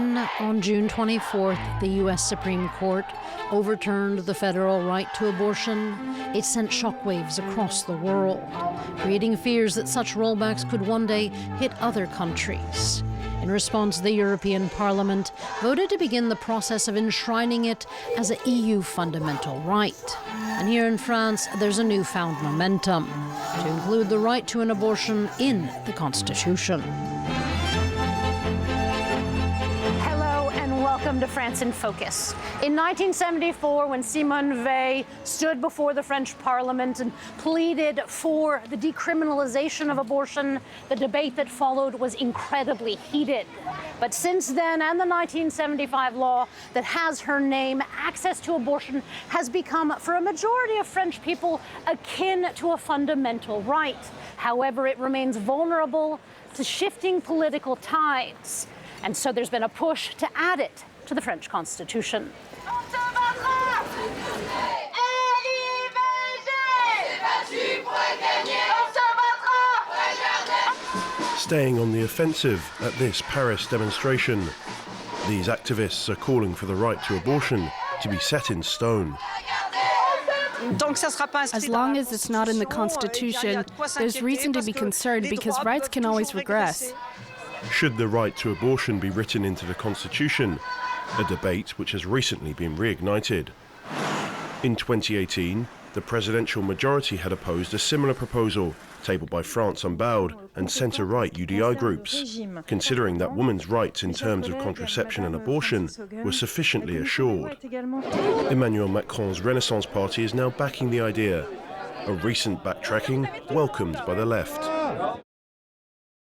When, on June 24th, the U.S. Supreme Court overturned the federal right to abortion, it sent shockwaves across the world, creating fears that such rollbacks could one day hit other countries. In response, the European Parliament voted to begin the process of enshrining it as an EU fundamental right. And here in France, there's a newfound momentum to include the right to an abortion in the Constitution. Welcome to France in Focus. In 1974, when Simone Veil stood before the French Parliament and pleaded for the decriminalisation of abortion, the debate that followed was incredibly heated. But since then, and the 1975 law that has her name, access to abortion has become, for a majority of French people, akin to a fundamental right. However, it remains vulnerable to shifting political tides. And so there's been a push to add it to the French Constitution. Staying on the offensive at this Paris demonstration, these activists are calling for the right to abortion to be set in stone. As long as it's not in the Constitution, there's reason to be concerned because rights can always regress. Should the right to abortion be written into the Constitution? A debate which has recently been reignited. In 2018, the presidential majority had opposed a similar proposal tabled by France Unbowed and centre-right UDI groups, considering that women's rights in terms of contraception and abortion were sufficiently assured. Emmanuel Macron's Renaissance Party is now backing the idea, a recent backtracking welcomed by the left.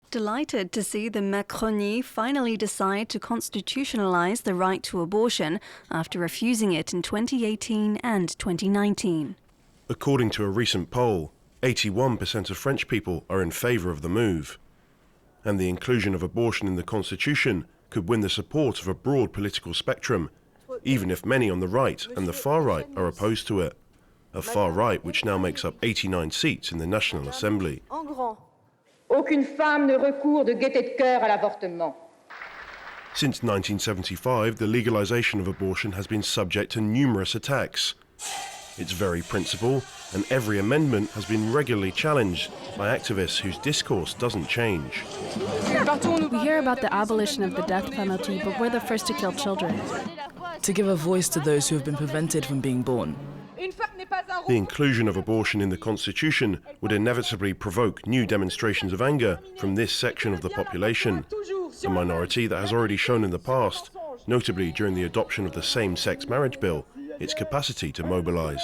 Delighted to see the Macronie finally decide to constitutionalize the right to abortion after refusing it in 2018 and 2019. According to a recent poll, 81% of French people are in favour of the move. And the inclusion of abortion in the Constitution could win the support of a broad political spectrum, even if many on the right and the far right are opposed to it. A far right which now makes up 89 seats in the National Assembly. Aucune femme ne recourt de gaieté de cœur à l'avortement. Since 1975, the legalization of abortion has been subject to numerous attacks. Its very principle and every amendment has been regularly challenged by activists whose discourse doesn't change. We hear about the abolition of the death penalty, but we're the first to kill children. To give a voice to those who have been prevented from being born. The inclusion of abortion in the Constitution would inevitably provoke new demonstrations of anger from this section of the population, a minority that has already shown in the past, notably during the adoption of the same-sex marriage bill, its capacity to mobilize.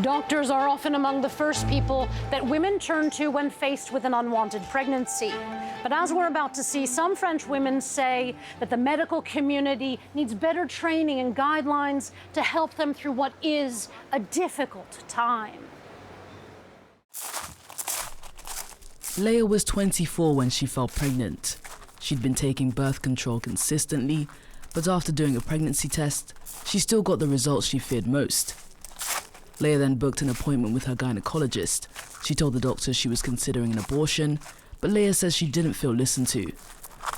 Doctors are often among the first people that women turn to when faced with an unwanted pregnancy. But as we're about to see, some French women say that the medical community needs better training and guidelines to help them through what is a difficult time. Leah was 24 when she fell pregnant. She'd been taking birth control consistently, but after doing a pregnancy test, she still got the results she feared most. Leah then booked an appointment with her gynecologist. She told the doctor she was considering an abortion, but Leah says she didn't feel listened to.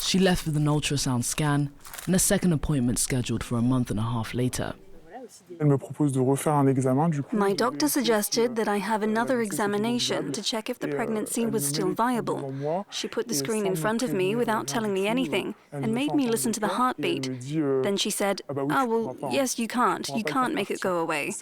She left with an ultrasound scan and a second appointment scheduled for a month and a half later. My doctor suggested that I have another examination to check if the pregnancy was still viable. She put the screen in front of me without telling me anything and made me listen to the heartbeat. Then she said, "Oh, well, yes, you can't make it go away."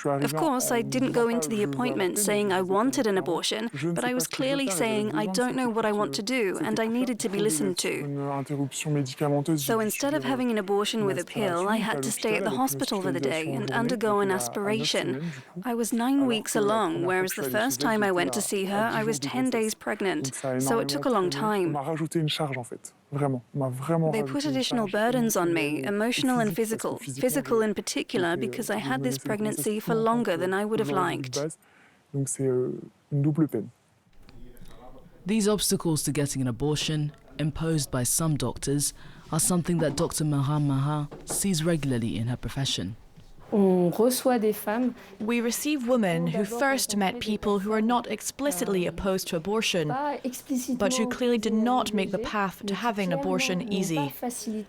Of course, I didn't go into the appointment saying I wanted an abortion, but I was clearly saying I don't know what I want to do and I needed to be listened to. So instead of having an abortion with a pill, I had to stay at the hospital for the day and undergo an aspiration. I was 9 weeks along, whereas the first time I went to see her, I was 10 days pregnant, so it took a long time. They put additional burdens on me, emotional and physical. Physical in particular, because I had this pregnancy for longer than I would have liked. These obstacles to getting an abortion, imposed by some doctors, are something that Dr. Maha sees regularly in her profession. We receive women who first met people who are not explicitly opposed to abortion, but who clearly did not make the path to having an abortion easy.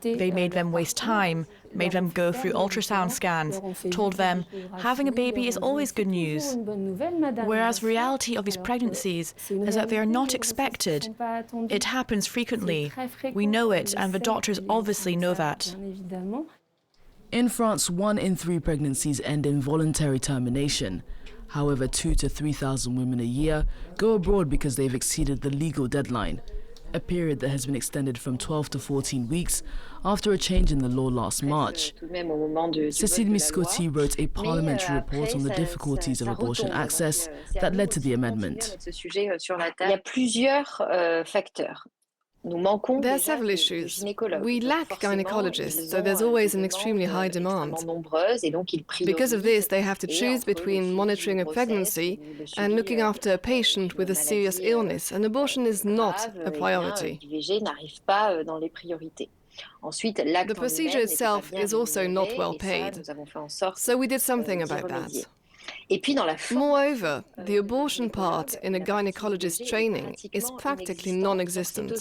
They made them waste time, made them go through ultrasound scans, told them having a baby is always good news. Whereas the reality of these pregnancies is that they are not expected. It happens frequently. We know it, and the doctors obviously know that. In France, 1 in 3 pregnancies end in voluntary termination. However, 2,000 to 3,000 women a year go abroad because they've exceeded the legal deadline, a period that has been extended from 12 to 14 weeks after a change in the law last March. Cécile Miscotti wrote a parliamentary report on the difficulties of abortion access that led to the amendment. There are several issues. We lack gynecologists, so there's always an extremely high demand. Because of this, they have to choose between monitoring a pregnancy and looking after a patient with a serious illness, and abortion is not a priority. The procedure itself is also not well paid, so we did something about that. Moreover, the abortion part in a gynecologist's training is practically non-existent,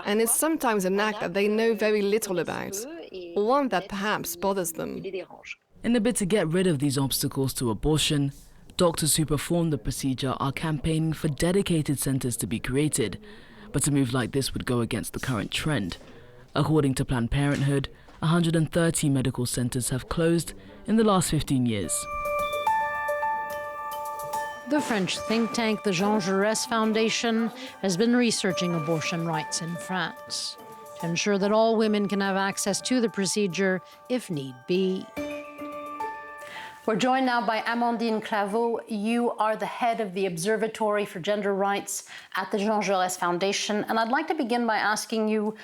and it's sometimes an act that they know very little about, or one that perhaps bothers them. In a bid to get rid of these obstacles to abortion, doctors who perform the procedure are campaigning for dedicated centres to be created, but a move like this would go against the current trend. According to Planned Parenthood, 130 medical centres have closed in the last 15 years. The French think tank, the Jean Jaurès Foundation, has been researching abortion rights in France to ensure that all women can have access to the procedure if need be. We're joined now by Amandine Claveau. You are the head of the Observatory for Gender Rights at the Jean Jaurès Foundation. And I'd like to begin by asking you,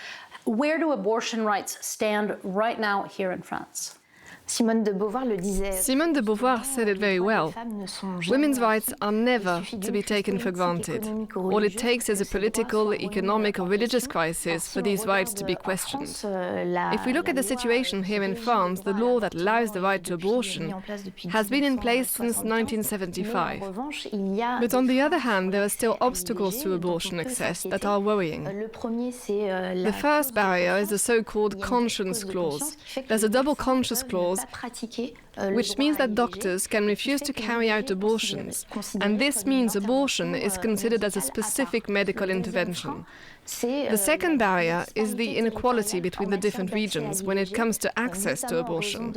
where do abortion rights stand right now here in France? Simone de Beauvoir said it very well. Women's rights are never to be taken for granted. All it takes is a political, economic or religious crisis for these rights to be questioned. If we look at the situation here in France, the law that allows the right to abortion has been in place since 1975. But on the other hand, there are still obstacles to abortion access that are worrying. The first barrier is the so-called conscience clause. There's a double conscience clause, which means that doctors can refuse to carry out abortions, and this means abortion is considered as a specific medical intervention. The second barrier is the inequality between the different regions when it comes to access to abortion,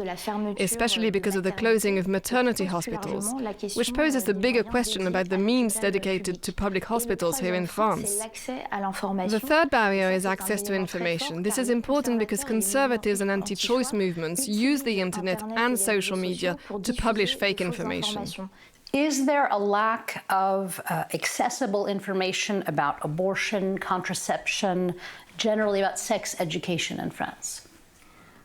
especially because of the closing of maternity hospitals, which poses the bigger question about the means dedicated to public hospitals here in France. The third barrier is access to information. This is important because conservatives and anti-choice movements use the internet and social media to publish fake information. Is there a lack of accessible information about abortion, contraception, generally about sex education in France?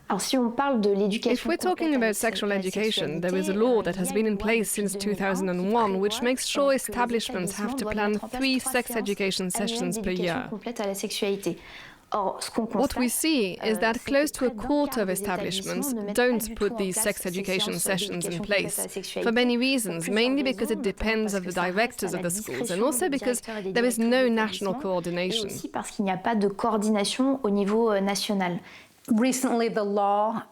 If we're talking about sexual education, there is a law that has been in place since 2001 which makes sure establishments have to plan 3 sex education sessions per year. What we see is that close to a quarter of establishments don't put these sex education sessions in place, for many reasons, mainly because it depends on the directors of the schools and also because there is no national coordination. Recently, the law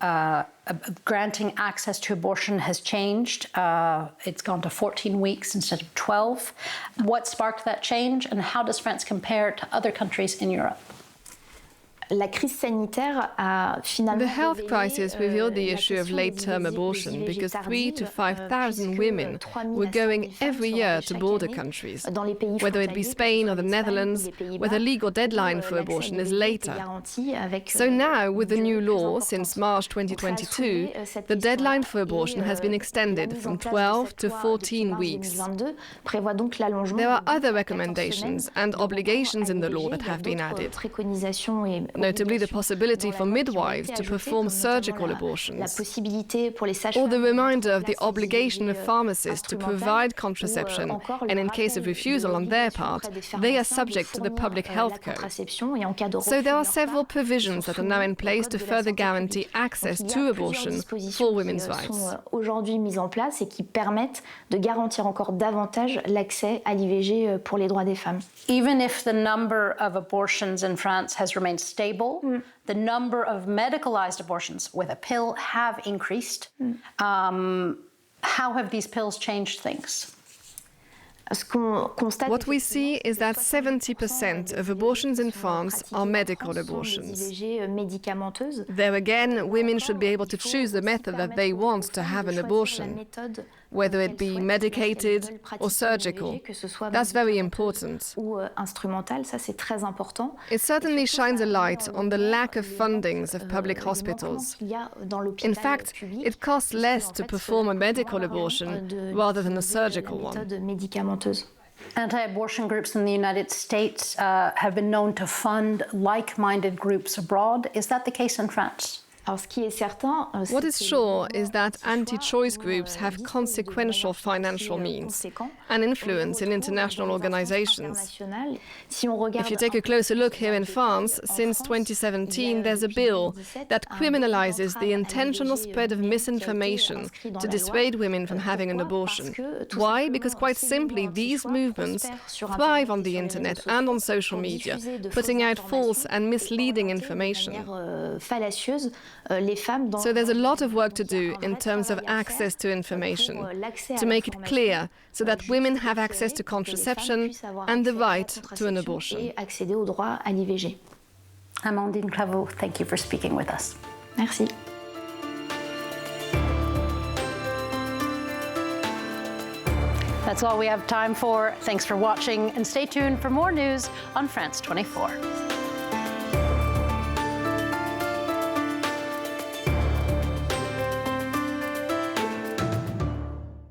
granting access to abortion has changed. It's gone to 14 weeks instead of 12. What sparked that change, and how does France compare to other countries in Europe? The health crisis revealed the issue of late-term abortion because 3,000 to 5,000 women were going every year to border countries, whether it be Spain or the Netherlands, where the legal deadline for abortion is later. So now, with the new law, since March 2022, the deadline for abortion has been extended from 12 to 14 weeks. There are other recommendations and obligations in the law that have been added. notably the possibility for midwives to perform surgical abortions, or the reminder of the obligation of pharmacists to provide contraception, and in case of refusal on their part, they are subject to the public health code. So there are several provisions that are now in place to further guarantee access to abortion for women's rights. Aujourd'hui mises en place et qui permettent de garantir encore davantage l'accès à l'IVG pour les droits des femmes. Even if the number of abortions in France has remained stable, the number of medicalized abortions with a pill have increased. How have these pills changed things? What we see is that 70% of abortions in France are medical abortions. There again, women should be able to choose the method that they want to have an abortion, whether it be medicated or surgical. That's very important. It certainly shines a light on the lack of fundings of public hospitals. In fact, it costs less to perform a medical abortion rather than a surgical one. Anti-abortion groups in the United States have been known to fund like-minded groups abroad. Is that the case in France? What is sure is that anti-choice groups have consequential financial means and influence in international organizations. If you take a closer look here in France, since 2017 there's a bill that criminalizes the intentional spread of misinformation to dissuade women from having an abortion. Why? Because quite simply these movements thrive on the internet and on social media, putting out false and misleading information. So there's a lot of work to do in terms of access to information, to make it clear so that women have access to contraception and the right to an abortion. Amandine Claveau, thank you for speaking with us. Merci. That's all we have time for. Thanks for watching, and stay tuned for more news on France 24.